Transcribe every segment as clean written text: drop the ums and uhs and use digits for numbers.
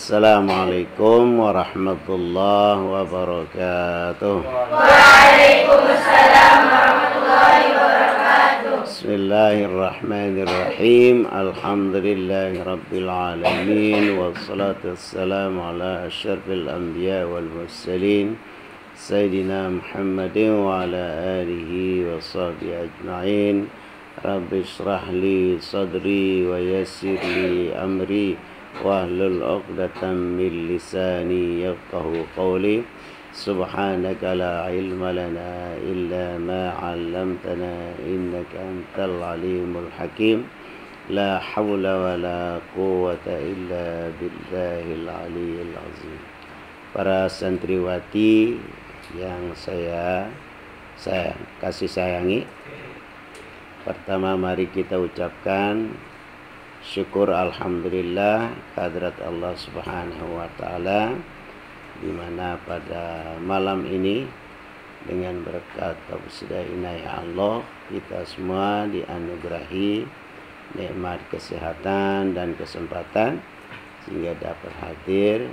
Assalamualaikum warahmatullahi wabarakatuh. Waalaikumsalam warahmatullahi wabarakatuh. Bismillahirrahmanirrahim. Alhamdulillahi rabbil alamin. Wassalatu wassalamu ala asyrafil anbiya wal mursalin Sayyidina Muhammadin wa ala alihi wa sahbihi ajma'in. Rabbi shrah li sadri wa yassir li amri wahlul 'uqdatam min lisani yafqahu qawli. Subhanaka la ilma lana illa ma 'allamtana innaka antal alimul hakim. La haula wa la quwwata illa billahil aliyyil azim. Para santriwati yang saya kasih sayangi, pertama mari kita ucapkan syukur alhamdulillah kehadrat Allah Subhanahu wa taala, di mana pada malam ini dengan berkat taufik inayah Allah kita semua dianugerahi nikmat kesehatan dan kesempatan sehingga dapat hadir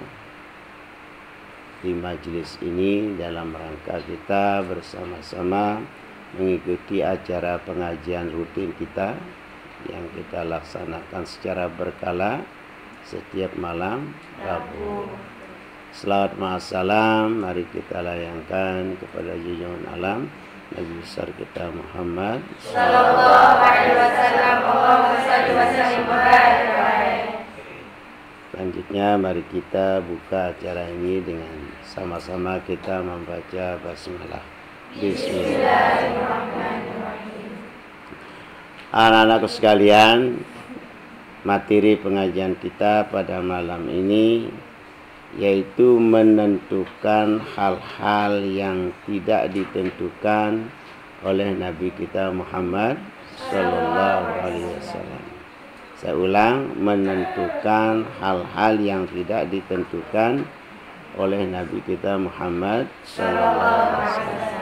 di majelis ini dalam rangka kita bersama-sama mengikuti acara pengajian rutin kita yang kita laksanakan secara berkala setiap malam Rabu. Selawat ma'assalam mari kita layangkan kepada junjungan alam Nabi besar kita Muhammad sallallahu alaihi wasallam. Allahumma shalli wa sallim wa barik alaihi. Selanjutnya mari kita buka acara ini dengan sama-sama kita membaca basmalah. Bismillahirrahmanirrahim. Anak-anakku sekalian, materi pengajian kita pada malam ini yaitu menentukan hal-hal yang tidak ditentukan oleh Nabi kita Muhammad sallallahu alaihi wasallam. Saya ulang, menentukan hal-hal yang tidak ditentukan oleh Nabi kita Muhammad sallallahu alaihi wasallam.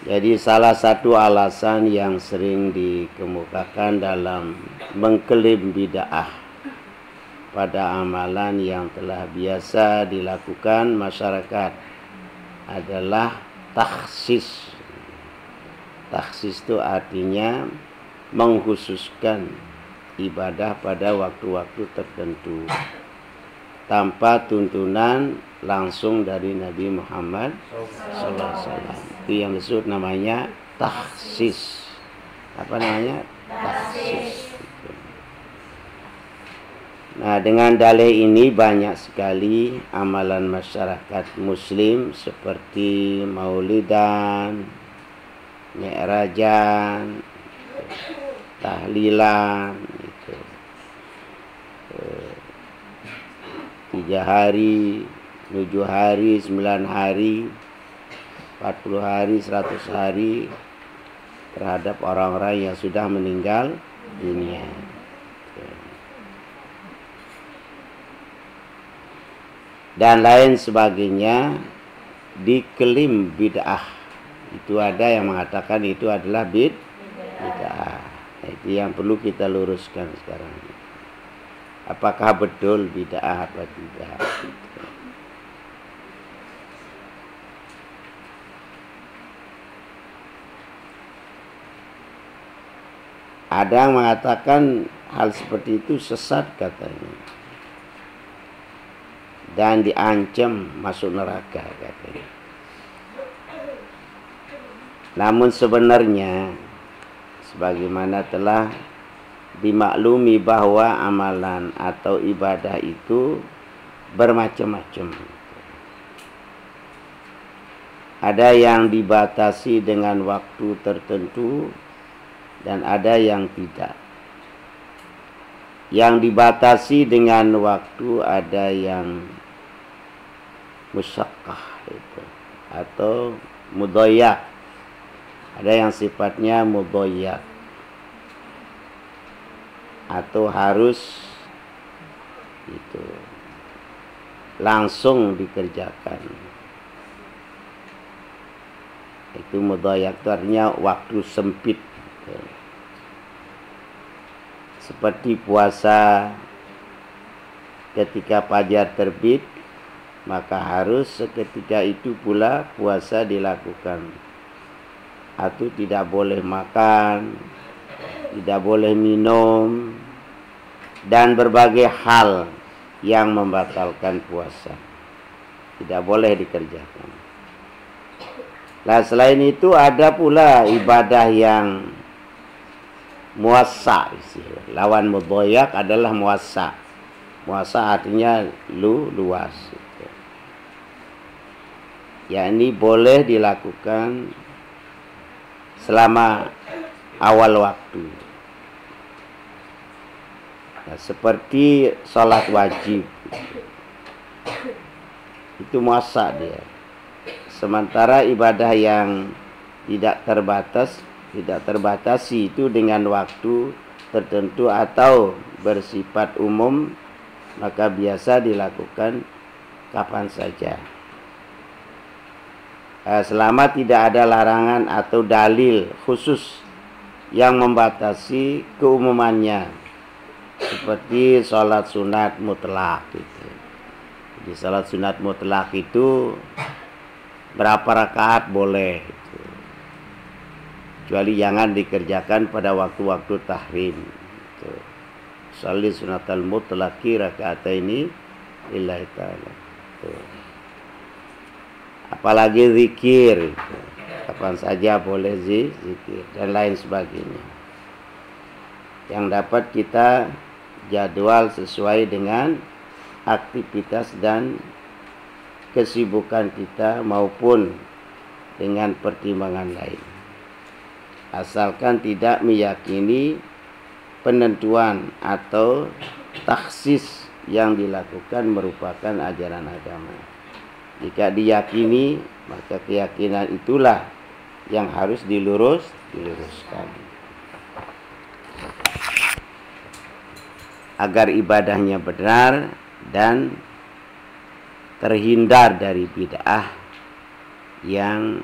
Jadi salah satu alasan yang sering dikemukakan dalam mengklaim bid'ah pada amalan yang telah biasa dilakukan masyarakat adalah takhsis. Takhsis itu artinya mengkhususkan ibadah pada waktu-waktu tertentu tanpa tuntunan langsung dari Nabi Muhammad SAW. Itu yang disebut namanya takhsis. Apa namanya? Takhsis. Nah, dengan dalil ini banyak sekali amalan masyarakat muslim seperti maulidan, mi'rajan, tahlilan, 3 hari, 7 hari, 9 hari, 40 hari, 100 hari terhadap orang-orang yang sudah meninggal dunia. Dan lain sebagainya diklaim bid'ah. Itu ada yang mengatakan itu adalah bid'ah. Itu yang perlu kita luruskan sekarang. Apakah betul bid'ah apa tidak? Ada yang mengatakan hal seperti itu sesat katanya, dan diancam masuk neraka katanya. Namun sebenarnya sebagaimana telah dimaklumi bahwa amalan atau ibadah itu bermacam-macam. Ada yang dibatasi dengan waktu tertentu dan ada yang tidak. Yang dibatasi dengan waktu ada yang musyaqqah itu atau mudayyak. Ada yang sifatnya mudayyak atau harus itu langsung dikerjakan. Itu mudayyak itu artinya waktu sempit. Seperti puasa ketika fajar terbit, maka harus seketika itu pula puasa dilakukan. Atau tidak boleh makan, tidak boleh minum, dan berbagai hal yang membatalkan puasa tidak boleh dikerjakan. Nah, selain itu ada pula ibadah yang muassa. Lawan mudhoyak adalah muassa. Muassa artinya luas. Yakni boleh dilakukan selama awal waktu. Nah, seperti sholat wajib, itu muassa dia. Sementara ibadah yang tidak terbatasi itu dengan waktu tertentu atau bersifat umum, maka biasa dilakukan kapan saja. Selama tidak ada larangan atau dalil khusus yang membatasi keumumannya, seperti sholat sunat mutlak gitu. Di sholat sunat mutlak itu berapa rakaat boleh gitu. Kecuali jangan dikerjakan pada waktu-waktu tahrim gitu. Sholli sunatal mutlaqi rakaataini lillahi ta'ala gitu. Apalagi zikir gitu. Kapan saja boleh zikir dan lain sebagainya yang dapat kita jadwal sesuai dengan aktivitas dan kesibukan kita maupun dengan pertimbangan lain, asalkan tidak meyakini penentuan atau taksis yang dilakukan merupakan ajaran agama. Jika diyakini, maka keyakinan itulah yang harus diluruskan agar ibadahnya benar dan terhindar dari bid'ah yang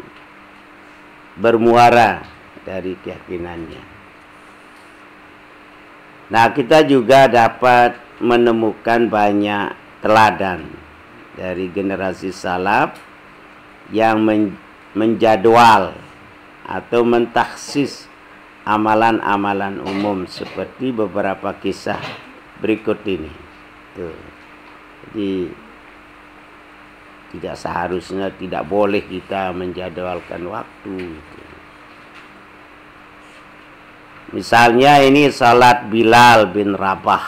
bermuara dari keyakinannya. Nah, kita juga dapat menemukan banyak teladan dari generasi salaf yang menjadwal atau mentaksis amalan-amalan umum seperti beberapa kisah berikut ini. Tuh. Jadi tidak seharusnya, tidak boleh kita menjadwalkan waktu. Misalnya ini salat Bilal bin Rabah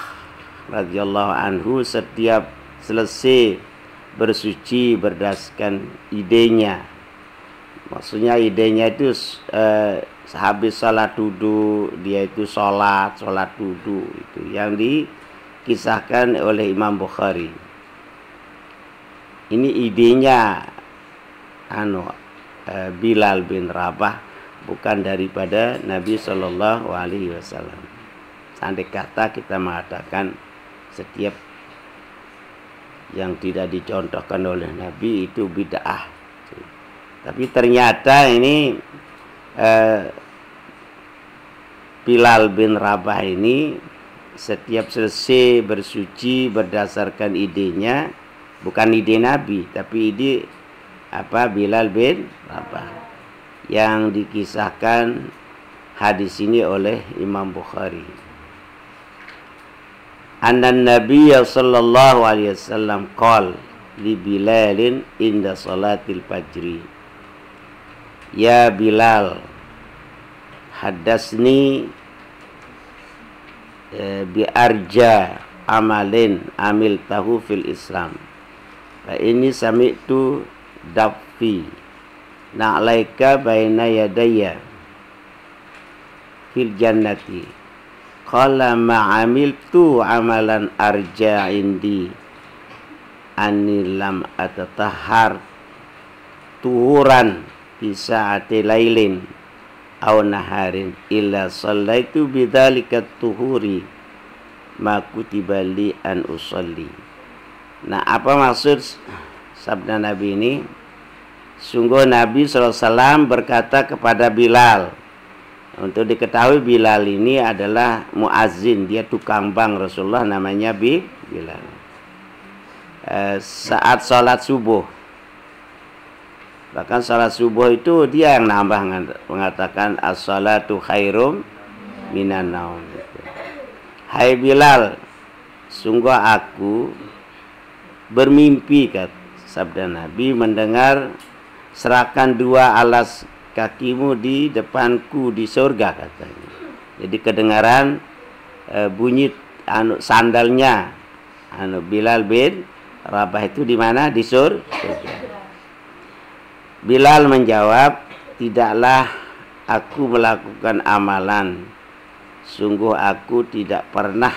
radhiyallahu anhu, setiap selesai bersuci berdasarkan idenya. Maksudnya idenya itu habis salat duduk, dia itu salat duduk itu yang dikisahkan oleh Imam Bukhari. Ini idenya Bilal bin Rabah, bukan daripada Nabi Shallallahu Alaihi Wasallam. Andai kata kita mengatakan setiap yang tidak dicontohkan oleh Nabi itu bid'ah, tapi ternyata ini Bilal bin Rabah ini setiap selesai bersuci berdasarkan idenya, bukan ide Nabi, tapi ide Bilal bin Rabah, yang dikisahkan hadis ini oleh Imam Bukhari. Anna Nabiyya sallallahu alaihi wasallam qala li Bilalin inda salatil fajri, ya Bilal, haddasni bi arja amalin amil tahu fil Islam, fa ini sami'tu daffi na'laika baina yadayya fil jannati, qala ma'amiltu amalan arja indi anni lam atatahhar tuhuran fi sa'ati lailin aw naharin illa sallaitu bidzalika tuhuri ma kutiba li an usalli. Nah, apa maksud sabda Nabi ini? Sungguh Nabi SAW berkata kepada Bilal. Untuk diketahui Bilal ini adalah muazzin, dia tukang bank Rasulullah, namanya Bilal. saat sholat subuh. Bahkan sholat subuh itu dia yang nambah mengatakan as-sholatu khairum minan naum. Hai Bilal, sungguh aku bermimpi, kata sabda Nabi, mendengar serakan dua alas kakimu di depanku di surga, katanya. Jadi kedengaran bunyi sandalnya Bilal bin Rabah itu di mana? Di surga. Bilal menjawab, tidaklah aku melakukan amalan. Sungguh aku tidak pernah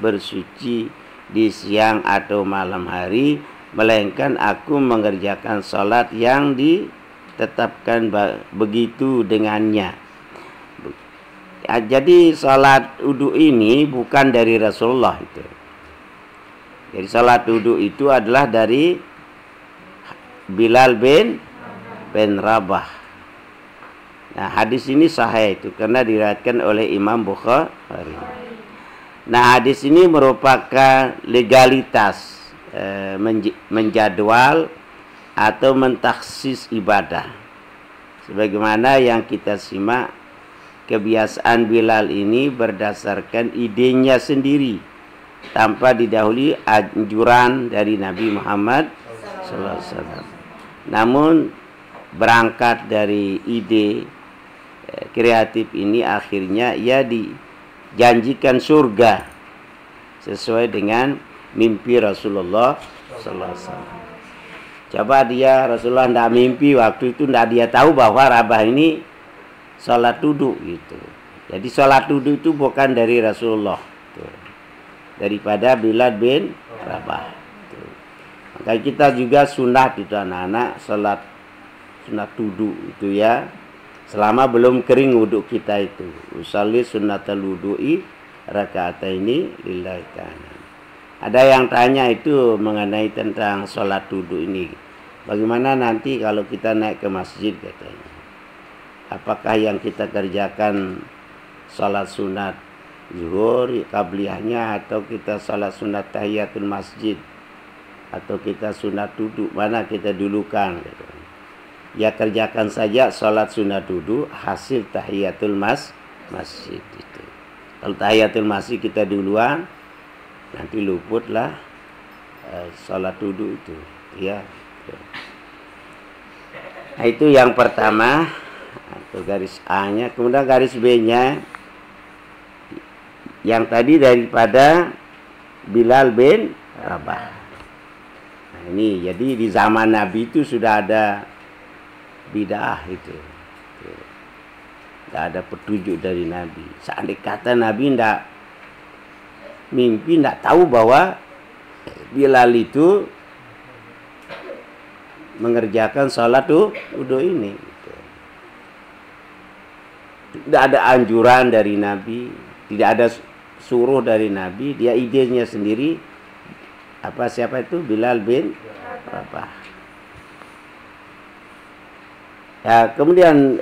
bersuci di siang atau malam hari, melainkan aku mengerjakan sholat yang ditetapkan begitu dengannya. Jadi sholat wudu ini bukan dari Rasulullah itu. Jadi sholat wudu itu adalah dari Bilal bin Rabah. Nah, hadis ini sahih itu karena diriwayatkan oleh Imam Bukhari. Nah, hadis ini merupakan legalitas menjadwal atau mentaksis ibadah. Sebagaimana yang kita simak, kebiasaan Bilal ini berdasarkan idenya sendiri tanpa didahului anjuran dari Nabi Muhammad SAW. Namun berangkat dari ide kreatif ini, akhirnya ia dijanjikan surga sesuai dengan mimpi Rasulullah SAW. Coba Rasulullah tidak mimpi waktu itu, tidak dia tahu bahwa Rabah ini sholat duduk gitu. Jadi sholat duduk itu bukan dari Rasulullah, daripada Bilal bin Rabah. Maka kita juga sunat itu anak-anak sholat sunat duduk itu ya, selama belum kering wuduk kita itu. Usalli sunnatal wudu'i raka'ataini lillahi ta'ala. Ada yang tanya itu mengenai tentang sholat duduk ini. Bagaimana nanti kalau kita naik ke masjid, katanya. Apakah yang kita kerjakan sholat sunat zuhur qabliyahnya, atau kita sholat sunat tahiyatul masjid, atau kita sunat duduk, mana kita dulukan, katanya. Ya kerjakan saja sholat sunat duduk hasil tahiyatul masjid itu. Kalau tahiyatul masjid kita duluan, nanti luputlah sholat duduk itu ya. Nah, itu yang pertama, atau garis A-nya. Kemudian garis B-nya yang tadi daripada Bilal bin Rabah. Nah, ini jadi di zaman Nabi itu sudah ada bid'ah itu. Tidak ada petunjuk dari Nabi. Seandainya kata Nabi tidak mimpi, tidak tahu bahwa Bilal itu mengerjakan sholat wudu ini. Tidak ada anjuran dari Nabi, tidak ada suruh dari Nabi, dia idenya sendiri. Siapa itu? Bilal bin Rabah. Ya, kemudian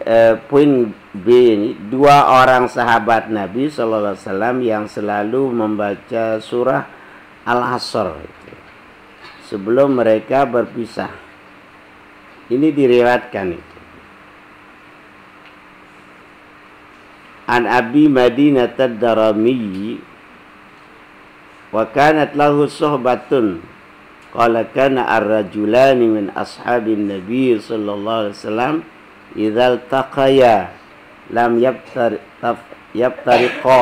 poin B ini, dua orang sahabat Nabi SAW yang selalu membaca surah Al-Asr sebelum mereka berpisah. Ini diriwayatkan itu. An Abi Madinah ad-Darimi wa kanat lahu suhbatun qala kana ar-rajulani min ashabin nabi sallallahu alaihi wasallam idza taqaya lam yaftariqa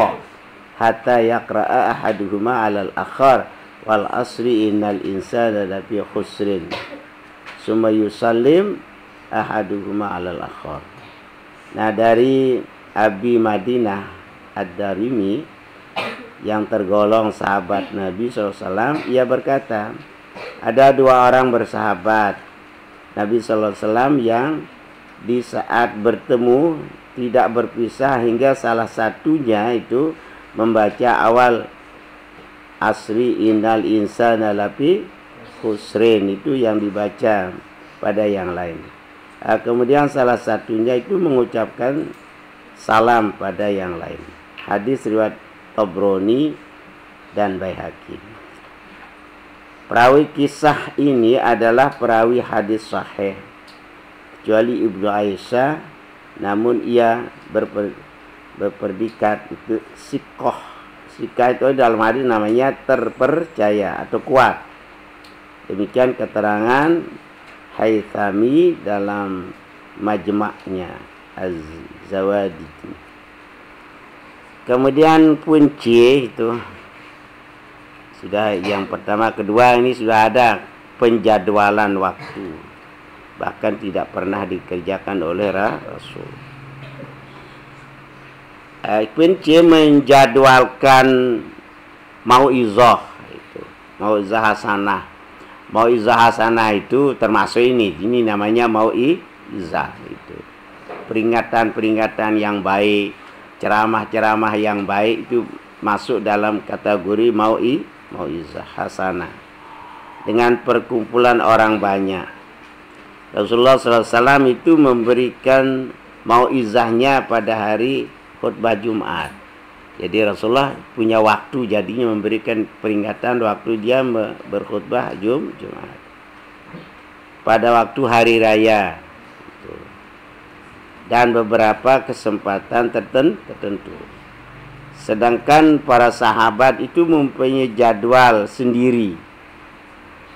hatta yaqra'a ahaduhuma 'ala al-akhar wal asri innal insana lafi khusrin summa yusallim ahaduhuma 'ala al-akhar. Nah, dari Abi Madinah ad-Darimi yang tergolong sahabat Nabi SAW, ia berkata, ada dua orang bersahabat Nabi SAW yang di saat bertemu tidak berpisah hingga salah satunya itu membaca awal asri innal insana lafi khusrin, itu yang dibaca pada yang lain. Kemudian salah satunya itu mengucapkan salam pada yang lain. Hadis riwayat Tabrani dan Baihaqi. Perawi kisah ini adalah perawi hadis sahih kecuali Ibnu Aisyah, namun ia berpredikat itu sikoh. Sikoh itu dalam hadis namanya terpercaya atau kuat. Demikian keterangan Haythami dalam majma'nya Az-Zawadi. Kemudian punci itu sudah yang pertama, kedua ini sudah ada penjadwalan waktu, bahkan tidak pernah dikerjakan oleh Rasul. Kunci menjadwalkan mau'izah itu, mau'izah hasanah. Mau'izah hasanah itu termasuk ini namanya mau'izah itu. Peringatan-peringatan yang baik, ceramah-ceramah yang baik itu masuk dalam kategori mau'izah hasanah. Dengan perkumpulan orang banyak. Rasulullah SAW itu memberikan mau'izahnya pada hari khutbah Jumat. Jadi Rasulullah punya waktu, jadinya memberikan peringatan waktu dia berkhutbah Jumat. Pada waktu hari raya. Dan beberapa kesempatan tertentu. Sedangkan para sahabat itu mempunyai jadwal sendiri.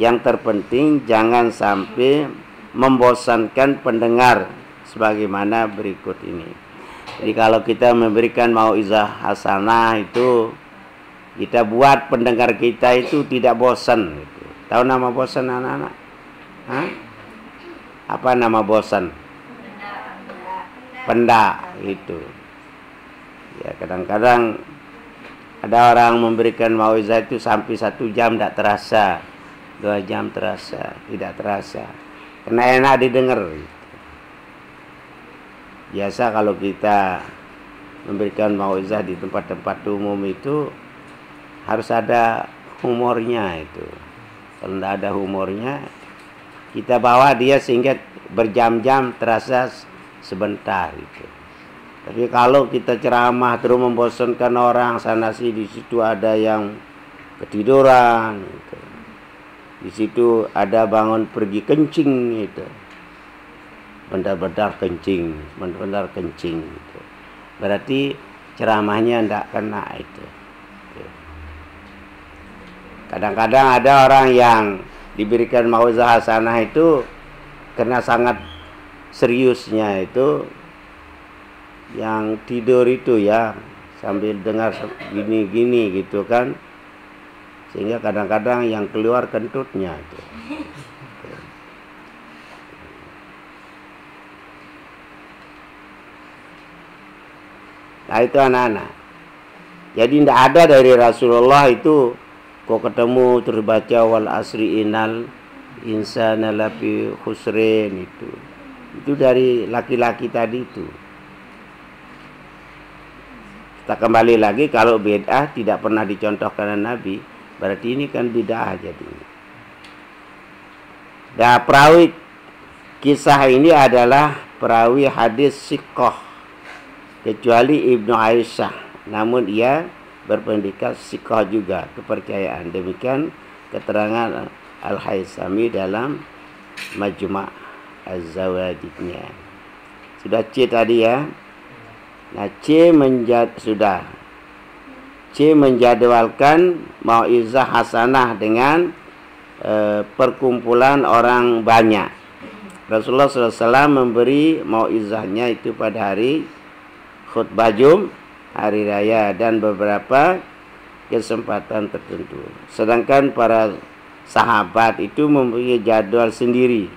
Yang terpenting jangan sampai membosankan pendengar sebagaimana berikut ini. Jadi kalau kita memberikan mau'izah hasanah itu, kita buat pendengar kita itu tidak bosan gitu. Tahu nama bosan anak-anak? Hah? Apa nama bosan? Pendak itu. Ya, kadang-kadang ada orang memberikan mau'izah itu sampai 1 jam tidak terasa, 2 jam terasa, tidak terasa. Karena enak didengar. Biasa kalau kita memberikan mau'izah di tempat-tempat umum itu harus ada humornya itu. Kalau tidak ada humornya, kita bawa dia sehingga berjam-jam terasa sebentar itu. Tapi kalau kita ceramah terus membosankan orang, sana sih di situ ada yang ketiduran gitu. Di situ ada bangun pergi kencing gitu. Benar-benar kencing gitu. Berarti ceramahnya tidak kena itu. Kadang-kadang ada orang yang diberikan mau'izah hasanah itu karena sangat seriusnya itu, yang tidur itu ya sambil dengar gini-gini gitu kan, sehingga kadang-kadang yang keluar kentutnya itu. Nah itu anak-anak. Jadi tidak ada dari Rasulullah itu kok ketemu terus baca wal asri innal insana lafi khusrin itu. Itu dari laki-laki tadi itu. Kita kembali lagi, kalau bid'ah tidak pernah dicontohkan Nabi, berarti ini kan bid'ah jadinya. Dan perawi kisah ini adalah perawi hadis sikoh, kecuali Ibnu Aisyah, namun ia berpendidikan sikoh juga, kepercayaan. Demikian keterangan Al-Haythami dalam Majma' Az-Zawadidnya. Sudah C tadi ya. Nah, C menjadwalkan mau'izah hasanah dengan perkumpulan orang banyak. Rasulullah SAW memberi mau'izahnya itu pada hari khutbah hari raya dan beberapa kesempatan tertentu. Sedangkan para sahabat itu mempunyai jadwal sendiri.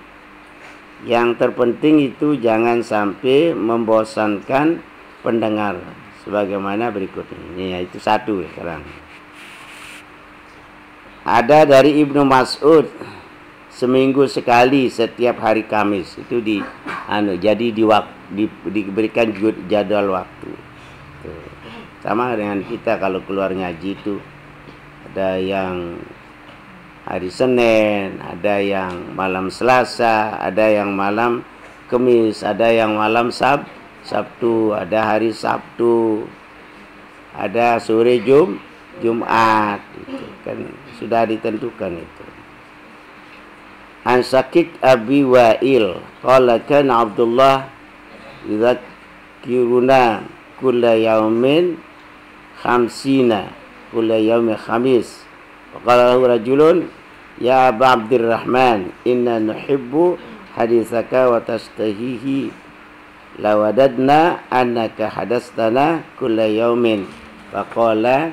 Yang terpenting itu jangan sampai membosankan pendengar sebagaimana berikut ini. Ya, itu satu sekarang. Ada dari Ibnu Mas'ud, seminggu sekali setiap hari Kamis itu jadi diberikan jadwal waktu. Tuh. Sama dengan kita kalau keluar ngaji itu ada yang hari Senin, ada yang malam Selasa, ada yang malam Kamis, ada yang malam Sabtu, ada hari Sabtu, ada sore Jumat, itu kan sudah ditentukan itu. An Syakik Abi Wa'il qala kana Abdullah yudzakiruna kulla yaumin khamsina kulla yaumi khamis. Qala lahu rajulun ya Aba Abdurrahman inna nuhibbu hadithaka wa tastahihi lawadadna annaka hadastana kulla yaumin. Faqala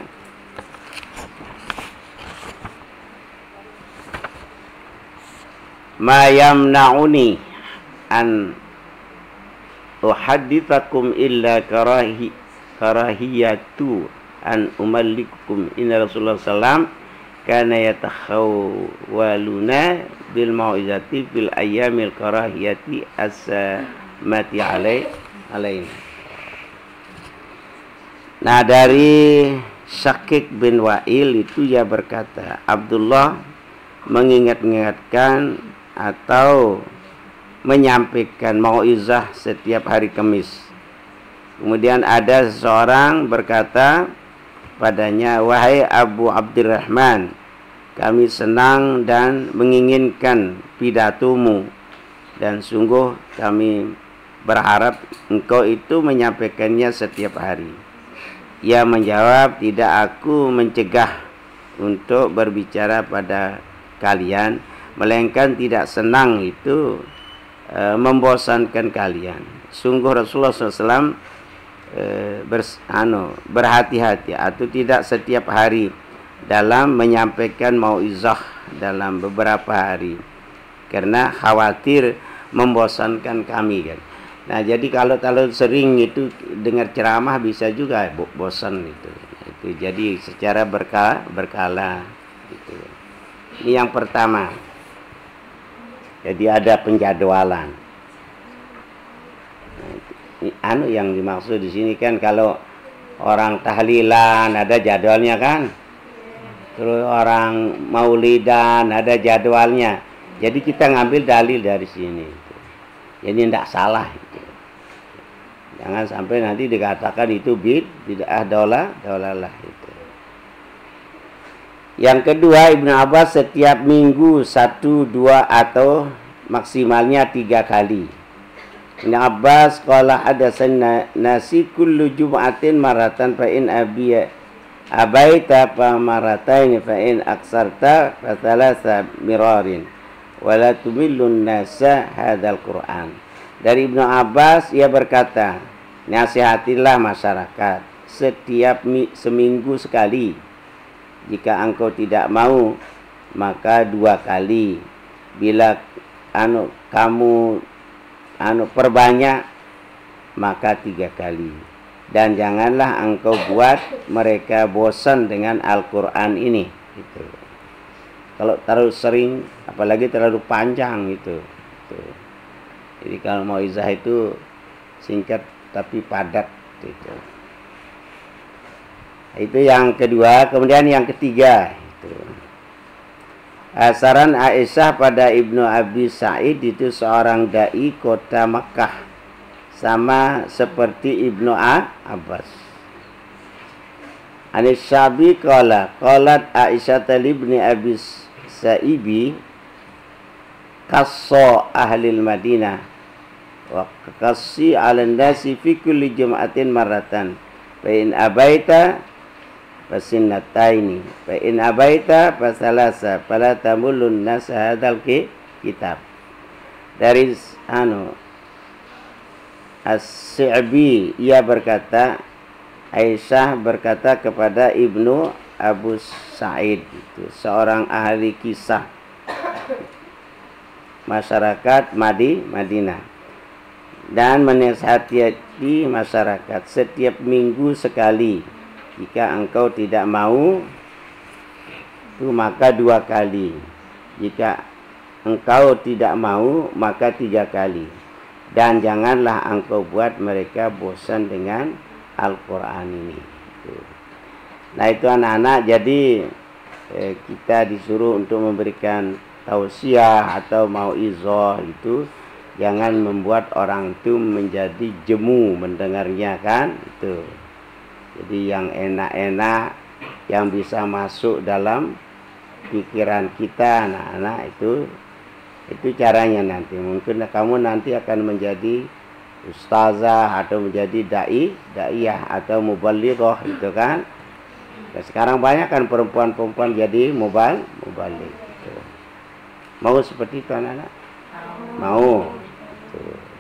ma yamna'uni an uhaddithakum illa karahiyatu an umallikukum inna Rasulullah sallam kana yatakhawwaluna bil mau'izati fil ayyamil karahiyati as-mati alaina. Nah, dari Syakik bin Wa'il itu ia berkata, Abdullah mengingat-ingatkan atau menyampaikan mau'izah setiap hari Kamis. Kemudian ada seseorang berkata padanya, wahai Abu Abdurrahman, kami senang dan menginginkan pidatomu, dan sungguh kami berharap engkau itu menyampaikannya setiap hari. Ia menjawab, tidak, aku mencegah untuk berbicara pada kalian, melainkan tidak senang itu membosankan kalian. Sungguh Rasulullah SAW berhati-hati atau tidak setiap hari dalam menyampaikan mau'izah dalam beberapa hari, karena khawatir membosankan kami kan. Nah, jadi kalau sering itu dengar ceramah bisa juga bosan itu. Jadi secara berkala gitu. Ini yang pertama. Jadi ada penjadwalan. Nah, yang dimaksud di sini kan kalau orang tahlilan ada jadwalnya kan. Terus orang maulidan ada jadwalnya. Jadi kita ngambil dalil dari sini. Jadi tidak salah itu. Jangan sampai nanti dikatakan itu tidak dolalah itu. Yang kedua, Ibnu Abbas setiap minggu 1, 2 atau maksimalnya 3 kali. Ibnu Abbas qala hadatsana nasi kullu jum'atin maratan fa in abaita fa marataini fa in aksarta fa thalatha mirarin wala tumillun nasa hadzal Qur'an. Dari Ibnu Abbas ia berkata, nasihatilah masyarakat setiap seminggu sekali. Jika engkau tidak mau, maka 2 kali. Bila kamu perbanyak, maka 3 kali. Dan janganlah engkau buat mereka bosan dengan Al-Quran ini. Gitu. Kalau terlalu sering, apalagi terlalu panjang gitu. Jadi kalau mau'izah itu singkat tapi padat gitu. Itu yang kedua. Kemudian yang ketiga itu saran Aisyah pada Ibnu Abi Sa'id itu seorang dai kota Makkah, sama seperti Ibnu Abbas. Anis Syabi qalat Aisyah ibni Abi Sa'ibi qasso ahlil Madinah wa qassi 'alan nasi fi kulli jum'atin marratan fa in abaita fasinnataini fa in abaita fasalasa fala tamulun nas hadzal kitab. Dari As-Si'bi ia berkata, Aisyah berkata kepada Ibnu Abu Sa'id itu seorang ahli kisah masyarakat Madinah, dan menasihati masyarakat setiap minggu sekali. Jika engkau tidak mau, itu maka 2 kali. Jika engkau tidak mau, maka 3 kali. Dan janganlah engkau buat mereka bosan dengan Al-Quran ini. Nah, itu anak-anak, jadi kita disuruh untuk memberikan tausiah atau mau'izah itu jangan membuat orang itu menjadi jemu mendengarnya kan itu. Jadi yang enak-enak yang bisa masuk dalam pikiran kita anak-anak itu Itu caranya nanti. Mungkin kamu nanti akan menjadi ustazah atau menjadi daiyah atau muballighah itu kan. Nah, sekarang banyak kan perempuan-perempuan jadi muballigh gitu. Mau seperti itu anak-anak? Mau. Tuh.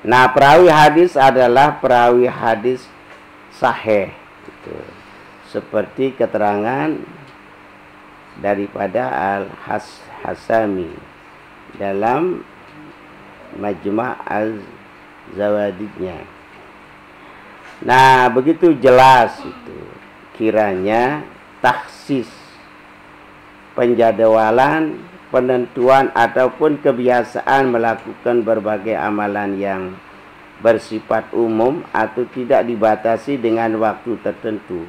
Nah, perawi hadis adalah perawi hadis sahih gitu. Seperti keterangan daripada Al-Hasami dalam Majma' Az-Zawadidnya. Nah, begitu jelas itu. Kiranya taksis, penjadwalan, penentuan ataupun kebiasaan melakukan berbagai amalan yang bersifat umum atau tidak dibatasi dengan waktu tertentu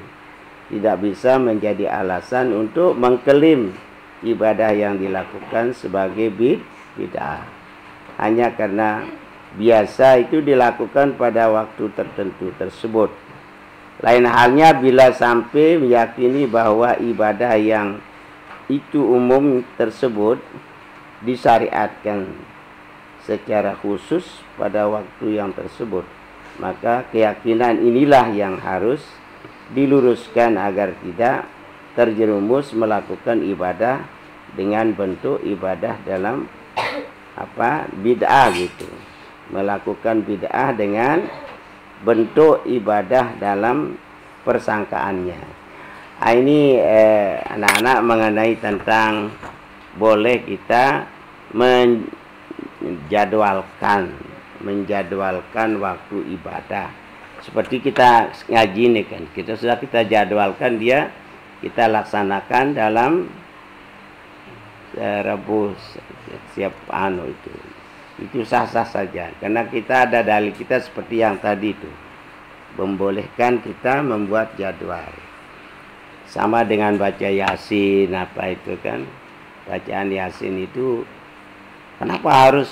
tidak bisa menjadi alasan untuk mengklaim ibadah yang dilakukan sebagai bid'ah hanya karena biasa itu dilakukan pada waktu tertentu tersebut. Lain halnya bila sampai meyakini bahwa ibadah yang itu umum tersebut disyariatkan secara khusus pada waktu yang tersebut, maka keyakinan inilah yang harus diluruskan agar tidak terjerumus melakukan ibadah dengan bentuk ibadah dalam bid'ah gitu, melakukan bid'ah dengan bentuk ibadah dalam persangkaannya. Ini anak-anak mengenai tentang boleh kita menjadwalkan waktu ibadah. Seperti kita ngaji nih kan, kita jadwalkan dia, kita laksanakan dalam Rabu siap itu sah-sah saja, karena kita ada dalil kita seperti yang tadi itu membolehkan kita membuat jadwal. Sama dengan baca Yasin itu kan, bacaan Yasin itu kenapa harus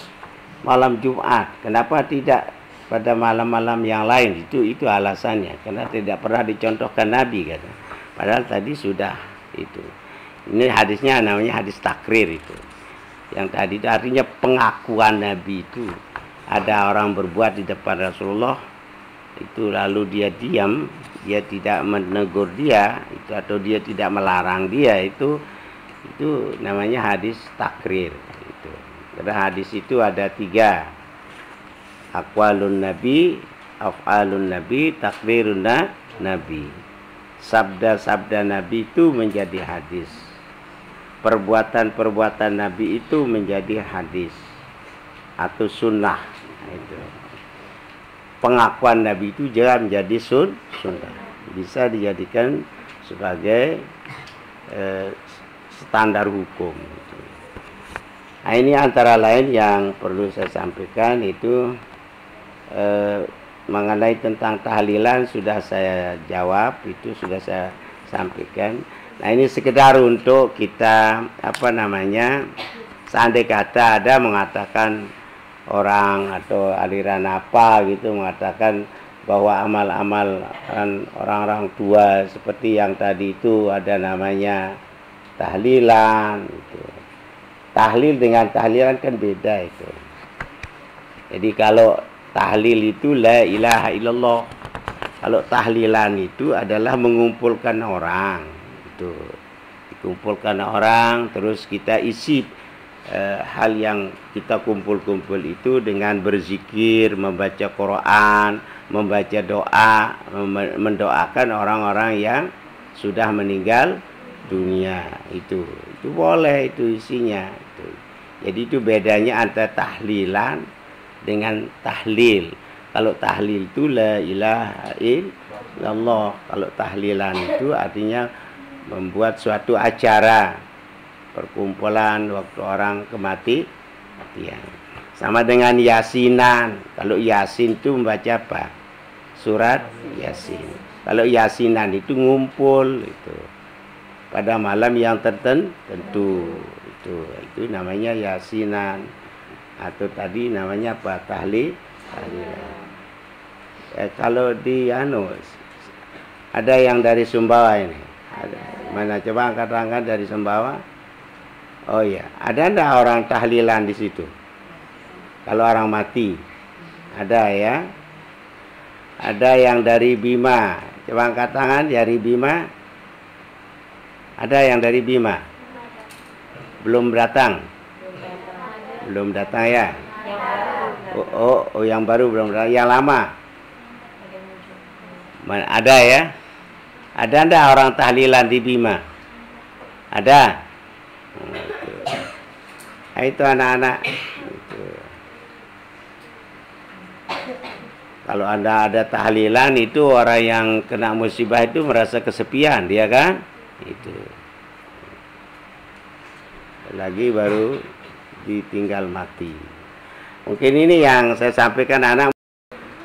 malam Jumat, kenapa tidak pada malam-malam yang lain? Itu alasannya, karena tidak pernah dicontohkan Nabi kata. Padahal tadi sudah itu. Ini hadisnya namanya hadis takrir itu. Yang tadi itu artinya pengakuan Nabi itu. Ada orang berbuat di depan Rasulullah itu, lalu dia diam, dia tidak menegur dia itu, atau dia tidak melarang dia, itu namanya hadis takrir itu. Karena hadis itu ada 3, aqwalun nabi, af'alun nabi, takrirun nabi. Sabda-sabda Nabi itu menjadi hadis, perbuatan-perbuatan Nabi itu menjadi hadis atau sunnah itu. Pengakuan Nabi itu jangan menjadi sunnah, bisa dijadikan sebagai standar hukum. Nah, ini antara lain yang perlu saya sampaikan itu mengenai tentang tahlilan sudah saya jawab, itu sudah saya sampaikan. Nah, ini sekedar untuk kita seandai kata ada mengatakan orang atau aliran apa gitu mengatakan bahwa amal-amal orang-orang tua seperti yang tadi itu ada namanya tahlilan itu. Tahlil dengan tahlilan kan beda itu. Jadi kalau tahlil itu la ilaha illallah, kalau tahlilan itu adalah mengumpulkan orang itu, dikumpulkan orang terus kita isi hal yang kita kumpul-kumpul itu dengan berzikir, membaca Quran, membaca doa, mendoakan orang-orang yang sudah meninggal dunia. Itu boleh, itu isinya itu. Jadi itu bedanya antara tahlilan dengan tahlil. Kalau tahlil itu la ilaha illallah, kalau tahlilan itu artinya membuat suatu acara perkumpulan waktu orang kematian. Sama dengan yasinan. Kalau yasin itu membaca apa? Surat Yasin. Kalau yasinan itu ngumpul itu pada malam yang tertentu. Itu namanya yasinan. Atau tadi namanya apa? Tahlilan. Kalau di ada yang dari Sumbawa ini. Ada. Mana coba angkat dari Sumbawa? Oh iya, ada enggak orang tahlilan di situ? Kalau orang mati, ada ya. Ada yang dari Bima. Coba angkat tangan dari Bima. Ada yang dari Bima? Belum datang? Belum datang ya? Oh, yang baru belum datang. Yang lama? Ada ya? Ada enggak orang tahlilan di Bima? Ada? Nah, itu anak-anak. Kalau Anda ada tahlilan, itu orang yang kena musibah itu merasa kesepian, dia kan? Itu. Lagi baru ditinggal mati. Mungkin ini yang saya sampaikan anak.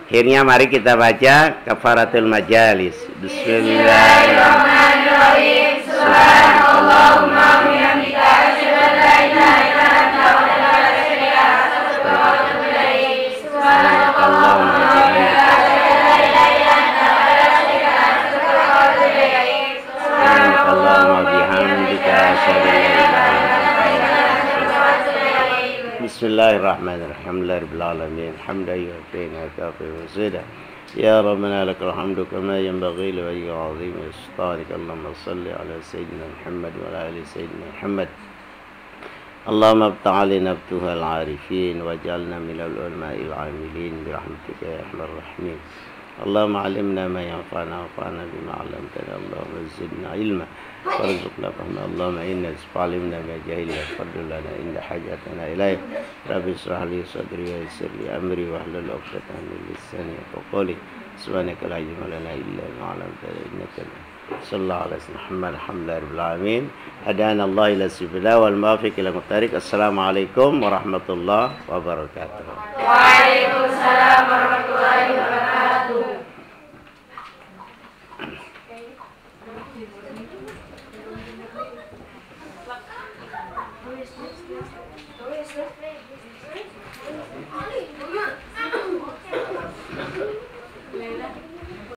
Akhirnya mari kita baca kafaratul majalis. Bismillahirrahmanirrahim. Subhanallahumma wa bihamdika asyhadu an la ilaha illa anta wa la syarika lak wa atubu ilaik. Subhanallahumma wa bihamdika asyhadu an la ilaha illa anta wa la syarika lak wa atubu ilaik. Subhanallahumma wa bihamdika asyhadu an la ilaha illa Bismillahirrahmanirrahim. Alhamdulillahirabbil alamin. Hamdan yu'tina kafi wa zida. Ya Rabbana lakal hamdu kama yanbaghi li wajhika 'azim sultanika. Allahumma shalli ala sayyidina Muhammad wa ala ali sayyidina Muhammad. Allahumma abta' alaina abtuhal 'arifin waj'alna minal ulama'il 'amilin bi rahmatika ya arhamar rahimin. Allahumma 'allimna ma yanfa'una wanfa'na bima 'allamtana. Allahumma zidna ilma warzuqna fahma. Allahumma inna is'alimna ma jahilna fadl lana inda hajatana ilaih. Rabbi israh li sadri wa yassir li amri wahlul 'uqdatam min lisani yafqahu qawli. Subhanaka la ilma lana illa ma 'allamtana innaka sallallahu alaihi wasallam. Alhamdulillahirabbil alamin. Hadana Allah ila sabil wal muwaffiq ila muttariq. Assalamualaikum warahmatullahi wabarakatuh. Waalaikumsalam warahmatullahi wabarakatuh. Tulis.